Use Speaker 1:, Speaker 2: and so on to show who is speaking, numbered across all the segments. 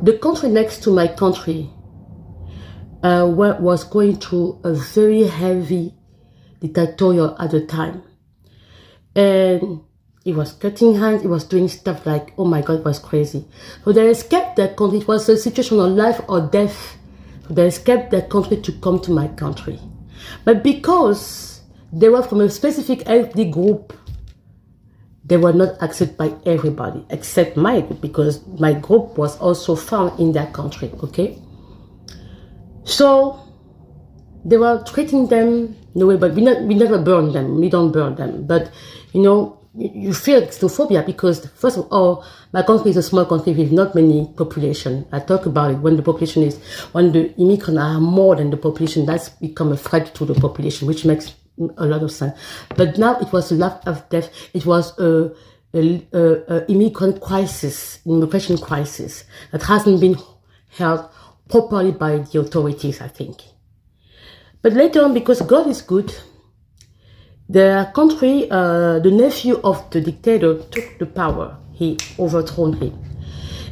Speaker 1: the country next to my country was going through a very heavy dictatorial at the time. And it was cutting hands, it was doing stuff like, oh my God, it was crazy. So they escaped their country. It was a situation of life or death. So they escaped their country to come to my country. But because they were from a specific ethnic group, they were not accepted by everybody, except my group, because my group was also found in that country, okay? So they were treating them in a way, but we never burn them, we don't burn them. But, you know, you feel xenophobia because, first of all, my country is a small country with not many population. I talk about it when the immigrants are more than the population, that's become a threat to the population, which makes a lot of sense. But now it was a lot of death. It was a immigrant crisis, immigration crisis that hasn't been held properly by the authorities, I think. But later on, because God is good, the country, the nephew of the dictator took the power. He overthrew him.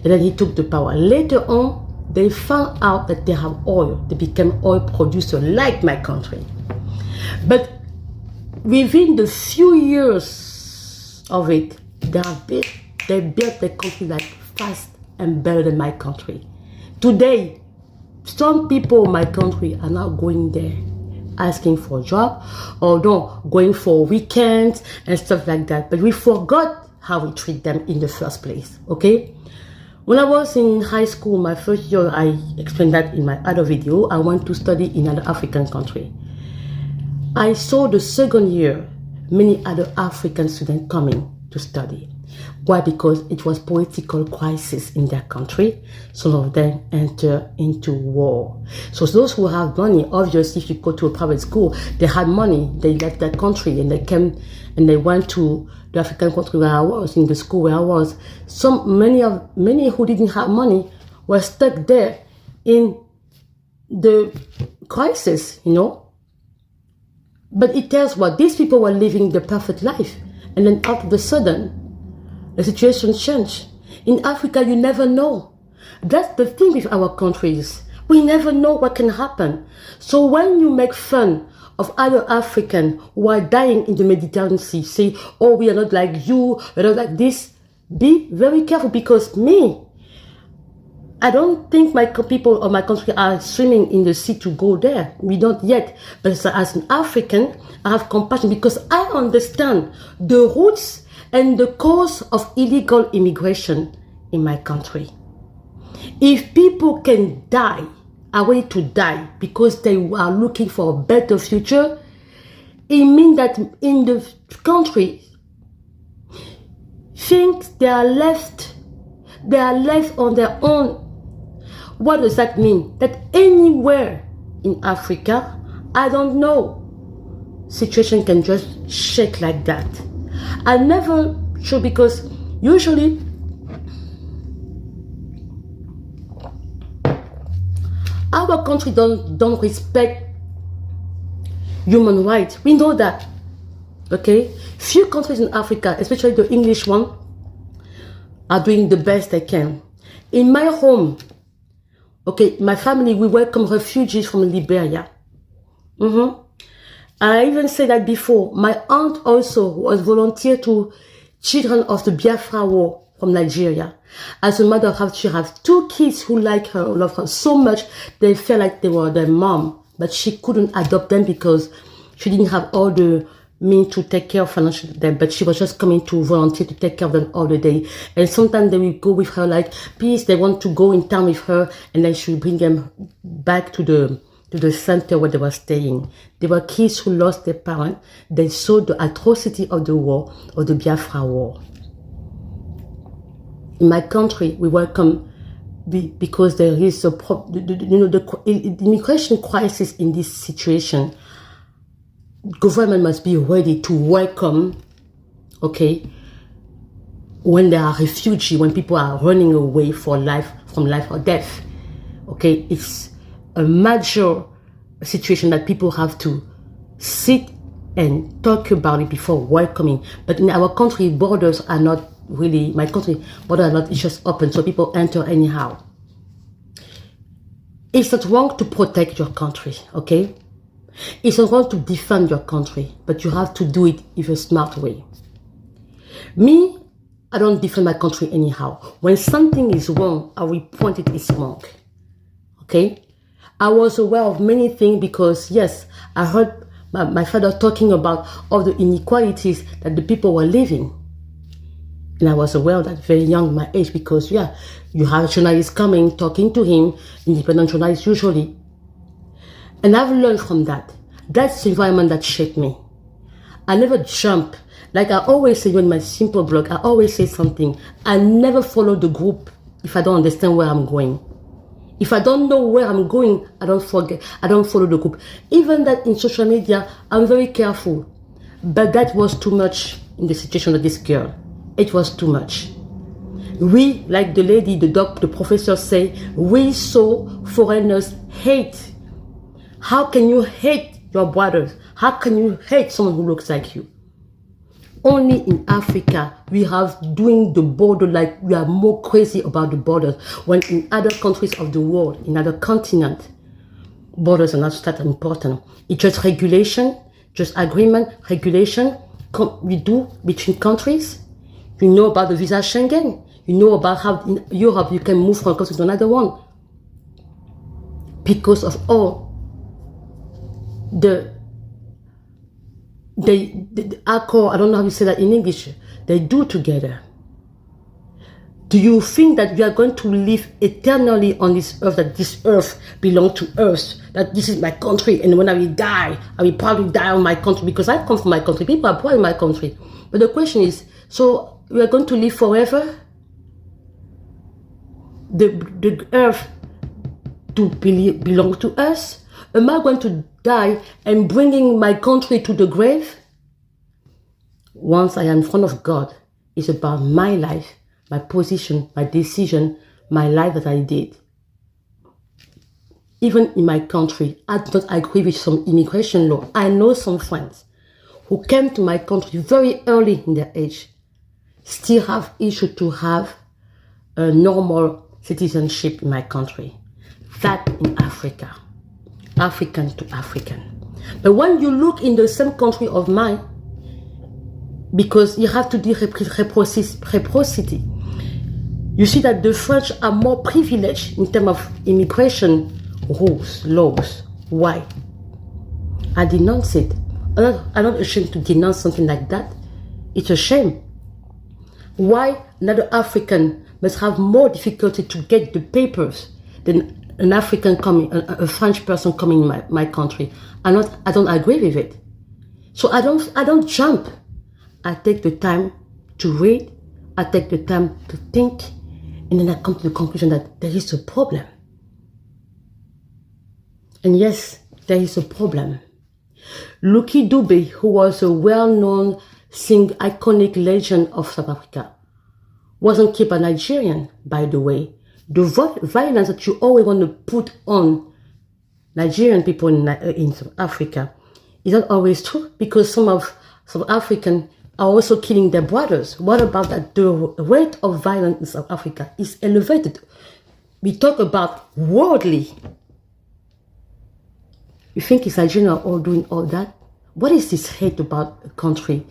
Speaker 1: And then he took the power. Later on, they found out that they have oil. They became oil producer like my country. But within the few years of it, they built the country like fast and better than my country. Today, some people in my country are now going there asking for a job or no, going for weekends and stuff like that. But we forgot how we treat them in the first place, okay? When I was in high school, my first year, I explained that in my other video, I went to study in another African country. I saw the second year, many other African students coming to study. Why? Because it was political crisis in their country. Some of them enter into war. So those who have money, obviously if you go to a private school, they had money, they left their country and they came and they went to the African country where I was, in the school where I was. Many who didn't have money were stuck there in the crisis, you know. But it tells what these people were living the perfect life. And then all of a sudden, the situation changed. In Africa, you never know. That's the thing with our countries. We never know what can happen. So when you make fun of other Africans who are dying in the Mediterranean Sea, say, oh, we are not like you, we are not like this, be very careful because I don't think my people or my country are swimming in the sea to go there. We don't yet. But as an African, I have compassion because I understand the roots and the cause of illegal immigration in my country. If people can die, are ready to die because they are looking for a better future, it means that in the country, things they are left on their own. What does that mean? That anywhere in Africa, I don't know, situation can just shake like that. I never sure because usually our country don't respect human rights. We know that. Okay? Few countries in Africa, especially the English one, are doing the best they can. In my home, okay, my family, we welcome refugees from Liberia. I even said that before. My aunt also was volunteer to children of the Biafra war from Nigeria. As a mother, she has two kids who like her, love her so much, they felt like they were their mom. But she couldn't adopt them because she didn't have all the means to take care of financially them. But she was just coming to volunteer to take care of them all the day. And sometimes they will go with her like, please, they want to go in town with her. And then she will bring them back to the center where they were staying. There were kids who lost their parents. They saw the atrocity of the war, of the Biafra war. In my country, we welcome because there is the immigration crisis in this situation. Government must be ready to welcome, okay, when there are refugees, when people are running away from life or death. Okay, it's a major situation that people have to sit and talk about it before welcoming. But in our country, borders are not really, my country, borders are not, it's just open, so people enter anyhow. It's not wrong to protect your country, okay? It's not wrong to defend your country, but you have to do it in a smart way. Me, I don't defend my country anyhow. When something is wrong, I will point it is wrong, okay? I was aware of many things because, yes, I heard my father talking about all the inequalities that the people were living. And I was aware of that very young, my age, because, yeah, you have journalists coming, talking to him, independent journalists usually. And I've learned from that. That's the environment that shaped me. I never jump. Like I always say in my simple blog, I always say something. I never follow the group if I don't understand where I'm going. If I don't know where I'm going, I don't follow the group. Even that in social media, I'm very careful. But that was too much in the situation of this girl. It was too much. We, like the lady, the professor say, we saw foreigners hate. How can you hate your brothers? How can you hate someone who looks like you? Only in Africa, we have doing the border like we are more crazy about the borders. When in other countries of the world, in other continents, borders are not that important. It's just regulation, just agreement, regulation we do between countries. You know about the visa Schengen. You know about how in Europe you can move from a country to another one. Because of all the accord, I don't know how you say that in English, they do together. Do you think that we are going to live eternally on this earth, that this earth belongs to us, that this is my country, and when I will die, I will probably die on my country, because I come from my country, people are poor in my country. But the question is, so we are going to live forever? The earth to belong to us? Am I going to die and bringing my country to the grave? Once I am in front of God, it's about my life, my position, my decision, my life that I did. Even in my country, I do not agree with some immigration law. I know some friends who came to my country very early in their age, still have issue to have a normal citizenship in my country. That in Africa. African to African. But when you look in the same country of mine, because you have to do reciprocity, you see that the French are more privileged in terms of immigration rules, laws. Why? I denounce it. I'm not ashamed to denounce something like that. It's a shame. Why another African must have more difficulty to get the papers than an African coming, a French person coming in my country? I don't agree with it. So I don't jump. I take the time to read. I take the time to think, and then I come to the conclusion that there is a problem. And yes, there is a problem. Lucky Dube, who was a well-known iconic legend of South Africa, wasn't killed by Nigerian, by the way. The violence that you always want to put on Nigerian people in South Africa is not always true, because some of South Africans are also killing their brothers. What about that? The rate of violence in South Africa is elevated. We talk about worldly. You think it's Nigerians are all doing all that? What is this hate about a country?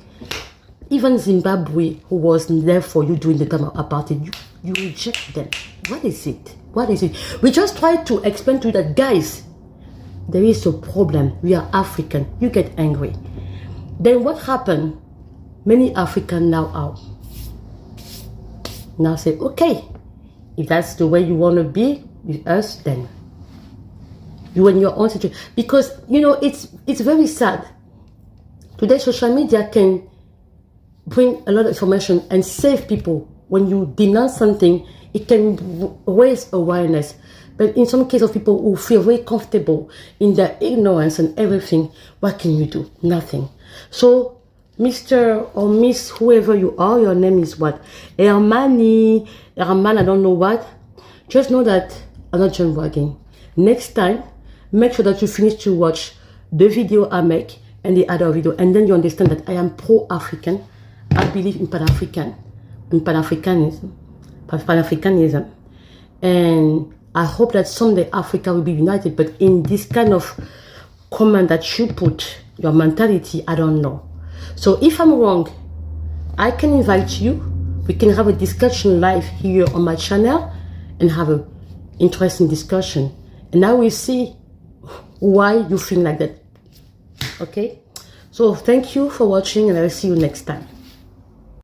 Speaker 1: Even Zimbabwe, who was there for you during the time of apartheid, you reject them. What is it? What is it? We just try to explain to you that, guys, there is a problem. We are African. You get angry. Then what happened? Many Africans now say, okay, if that's the way you want to be with us, then you in your own situation. Because, you know, it's very sad. Today, social media can bring a lot of information and save people. When you denounce something, it can raise awareness. But in some cases, people who feel very comfortable in their ignorance and everything, what can you do? Nothing. So, Mr. or Miss, whoever you are, your name is what? Herman, I don't know what. Just know that I'm not John Wagging. Next time, make sure that you finish to watch the video I make and the other video, and then you understand that I am pro-African. I believe in Pan-Africanism, and I hope that someday Africa will be united, but in this kind of comment that you put, your mentality, I don't know. So if I'm wrong, I can invite you. We can have a discussion live here on my channel and have an interesting discussion. And I will see why you feel like that. Okay? So thank you for watching, and I will see you next time.